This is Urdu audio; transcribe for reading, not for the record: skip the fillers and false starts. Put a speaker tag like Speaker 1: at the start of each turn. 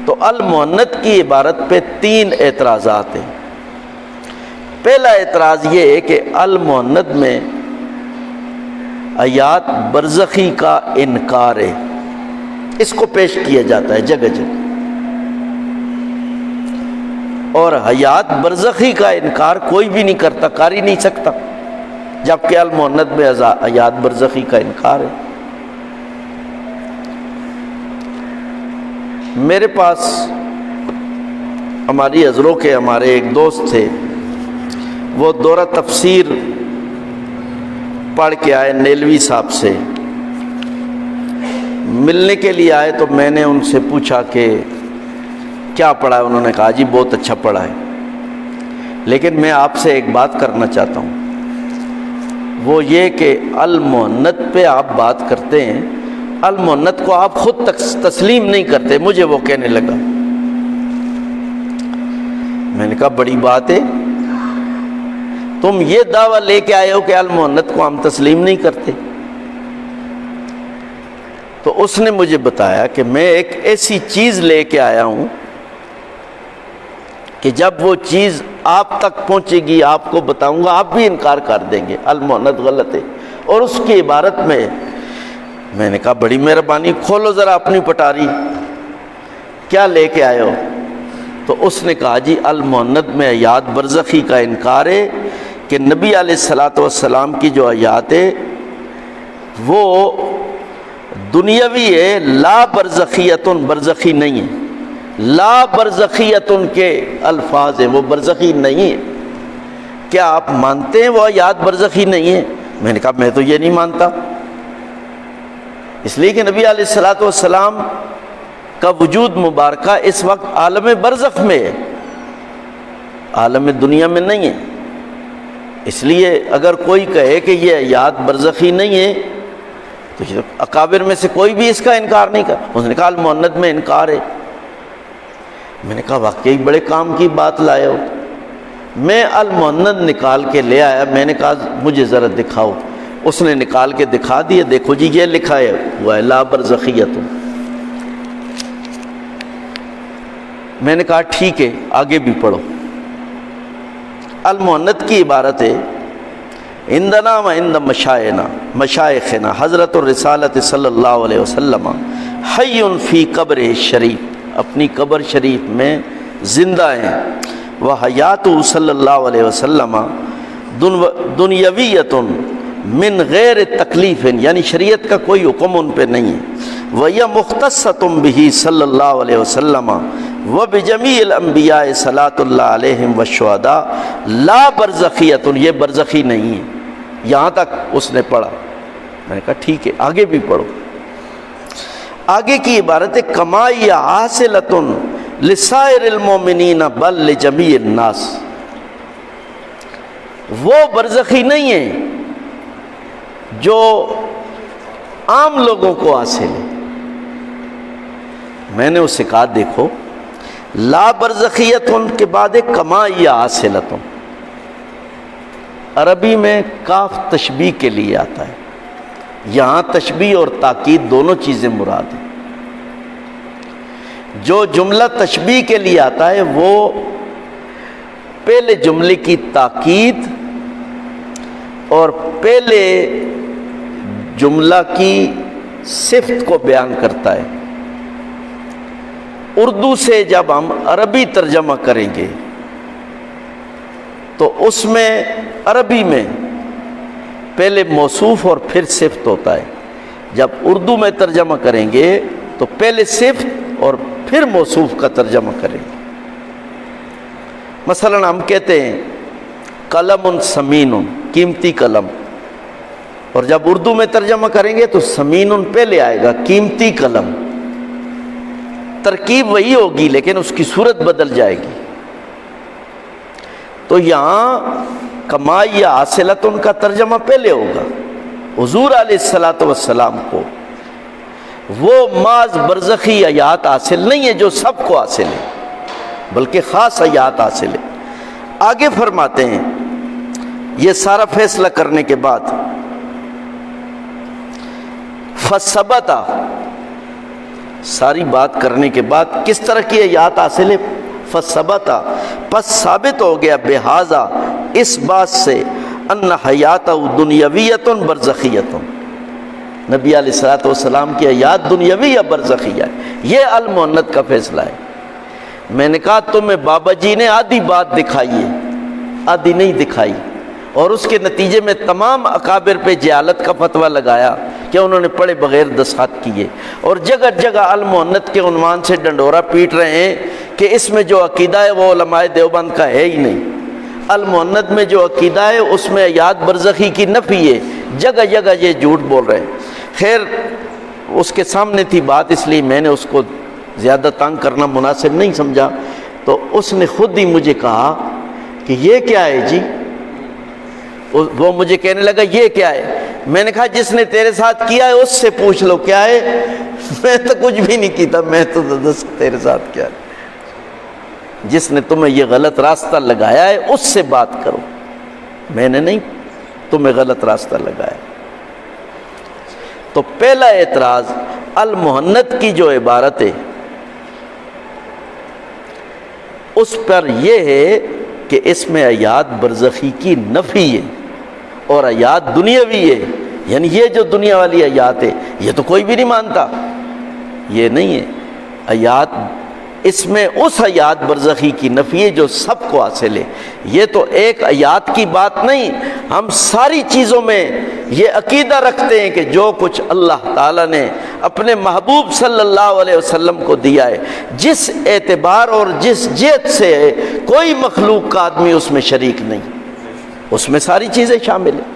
Speaker 1: تو المؤنث کی عبارت پہ 3 اعتراضات ہیں۔ پہلا اعتراض یہ ہے کہ المؤنث میں حیات برزخی کا انکار ہے، اس کو پیش کیا جاتا ہے جگہ جگہ، اور حیات برزخی کا انکار کوئی بھی نہیں کرتا، کر ہی نہیں سکتا، جبکہ المؤنث میں حیات برزخی کا انکار ہے۔ میرے پاس ہماری حضروں کے ہمارے ایک دوست تھے، وہ دورہ تفسیر پڑھ کے آئے نیلوی صاحب سے، ملنے کے لیے آئے تو میں نے ان سے پوچھا کہ کیا پڑھا ہے؟ انہوں نے کہا جی بہت اچھا پڑھا ہے، لیکن میں آپ سے ایک بات کرنا چاہتا ہوں، وہ یہ کہ المؤنث پہ آپ بات کرتے ہیں، المؤنث کو آپ خود تسلیم نہیں کرتے۔ مجھے وہ کہنے لگا، میں نے کہا بڑی بات ہے، تم یہ دعویٰ لے کے آئے ہو کہ المؤنث کو ہم تسلیم نہیں کرتے۔ تو اس نے مجھے بتایا کہ میں ایک ایسی چیز لے کے آیا ہوں کہ جب وہ چیز آپ تک پہنچے گی آپ کو بتاؤں گا، آپ بھی انکار کر دیں گے المؤنث غلط ہے۔ اور اس کی عبارت میں نے کہا بڑی مہربانی، کھولو ذرا اپنی پٹاری، کیا لے کے آئے ہو؟ تو اس نے کہا جی المؤنث میں حیات برزخی کا انکار ہے کہ نبی علیہ الصلوۃ والسلام کی جو حیات ہے وہ دنیاوی ہے، لا برزخیتن، برزخی نہیں ہے، لا برزخیتن کے الفاظ ہیں، وہ برزخی نہیں ہے۔ کیا آپ مانتے ہیں وہ حیات برزخی نہیں ہے؟ میں نے کہا میں تو یہ نہیں مانتا، اس لیے کہ نبی علیہ الصلوۃ والسلام کا وجود مبارکہ اس وقت عالم برزخ میں ہے، عالم دنیا میں نہیں ہے۔ اس لیے اگر کوئی کہے کہ یہ حیات برزخی نہیں ہے تو اکابر میں سے کوئی بھی اس کا انکار نہیں کر۔ اس نے کہا المؤنث میں انکار ہے۔ میں نے کہا واقعی بڑے کام کی بات لائے ہو۔ میں المؤنث نکال کے لے آیا، میں نے کہا مجھے ذرا دکھاؤ۔ اس نے نکال کے دکھا دیا، دیکھو جی یہ لکھا ہے وہ ہے لا برزخیت۔ میں نے کہا ٹھیک ہے آگے بھی پڑھو۔ المؤنث کی عبارت ہے عندنا و عند مشائخنا حضرت الرسالت صلی اللہ علیہ وسلم حی فی قبر شریف، اپنی قبر شریف میں زندہ ہیں، وہ حیات صلی اللہ علیہ وسلم دنیاویت من غیر تکلیف، یعنی شریعت کا کوئی حکم ان پہ نہیں ہے، وَيَا مُخْتَصَّةٌ بِهِ صلی اللہ علیہ وسلم وَبِجَمِيعِ الْأَنْبِيَاءِ صلاۃ اللہ علیہم وَالشُّہَدَاء لا برزخیت، یہ برزخی نہیں ہے۔ یہاں تک اس نے پڑھا۔ میں نے کہا ٹھیک ہے آگے بھی پڑھو۔ آگے کی عبارت ہے کما حاصلۃ لسائر المؤمنین بل لجمیع الناس، وہ برزخی نہیں ہے جو عام لوگوں کو حاصل ہے۔ میں نے اس سے کہا دیکھو لا برزخیت ان کے بعد کما حاصلۃ، عربی میں کاف تشبیہ کے لیے آتا ہے، یہاں تشبیہ اور تاکید دونوں چیزیں مراد ہیں۔ جو جملہ تشبیہ کے لیے آتا ہے وہ پہلے جملے کی تاکید اور پہلے جملہ کی صفت کو بیان کرتا ہے۔ اردو سے جب ہم عربی ترجمہ کریں گے تو اس میں عربی میں پہلے موصوف اور پھر صفت ہوتا ہے، جب اردو میں ترجمہ کریں گے تو پہلے صفت اور پھر موصوف کا ترجمہ کریں گے۔ مثلا ہم کہتے ہیں قلم سمین، قیمتی قلم، اور جب اردو میں ترجمہ کریں گے تو سمین پہلے آئے گا، قیمتی قلم، ترکیب وہی ہوگی لیکن اس کی صورت بدل جائے گی۔ تو یہاں کما یا حاصلت ان کا ترجمہ پہلے ہوگا۔ حضور علیہ الصلوۃ والسلام کو وہ محض برزخی حیات حاصل نہیں ہے جو سب کو حاصل ہے، بلکہ خاص حیات حاصل ہے۔ آگے فرماتے ہیں یہ سارا فیصلہ کرنے کے بعد فثبت ساری بات کرنے کے بعد کس طرح کی آیات حاصل ہے؟ فثبت، پس ثابت ہو گیا، بہذا، اس بات سے، ان حیات دنیاویت برزخیت، نبی علیہ الصلوۃ والسلام کی حیات دنیاوی یا برزخیہ ہے، یہ المؤنت کا فیصلہ ہے۔ میں نے کہا تمہیں بابا جی نے آدھی بات دکھائی ہے، آدھی نہیں دکھائی، اور اس کے نتیجے میں تمام اکابر پہ جہالت کا فتویٰ لگایا کہ انہوں نے پڑھے بغیر دستخط کیے، اور جگہ جگہ المؤنت کے عنوان سے ڈنڈورا پیٹ رہے ہیں کہ اس میں جو عقیدہ ہے وہ علماء دیوبند کا ہے ہی نہیں، المؤنت میں جو عقیدہ ہے اس میں حیات برزخی کی نفی ہے، جگہ جگہ یہ جھوٹ بول رہے ہیں۔ خیر اس کے سامنے تھی بات، اس لیے میں نے اس کو زیادہ تنگ کرنا مناسب نہیں سمجھا، تو اس نے خود ہی مجھے کہا کہ یہ کیا ہے جی؟ وہ مجھے کہنے لگا یہ کیا ہے؟ میں نے کہا جس نے تیرے ساتھ کیا ہے اس سے پوچھ لو کیا ہے، میں تو کچھ بھی نہیں کیتا، میں تو تیرے ساتھ کیا ہے، جس نے تمہیں یہ غلط راستہ لگایا ہے اس سے بات کرو، میں نے نہیں تمہیں غلط راستہ لگایا۔ تو پہلا اعتراض المؤنت کی جو عبارت ہے اس پر یہ ہے کہ اس میں حیات برزخی کی نفی ہے اور حیات دنیاوی ہے، یعنی یہ جو دنیا والی حیات ہے یہ تو کوئی بھی نہیں مانتا، یہ نہیں ہے حیات، اس میں اس حیات برزخی کی نفی ہے جو سب کو حاصل ہے۔ یہ تو ایک حیات کی بات نہیں، ہم ساری چیزوں میں یہ عقیدہ رکھتے ہیں کہ جو کچھ اللہ تعالیٰ نے اپنے محبوب صلی اللہ علیہ وسلم کو دیا ہے، جس اعتبار اور جس جہت سے کوئی مخلوق کا آدمی اس میں شریک نہیں، اس میں ساری چیزیں شامل ہیں۔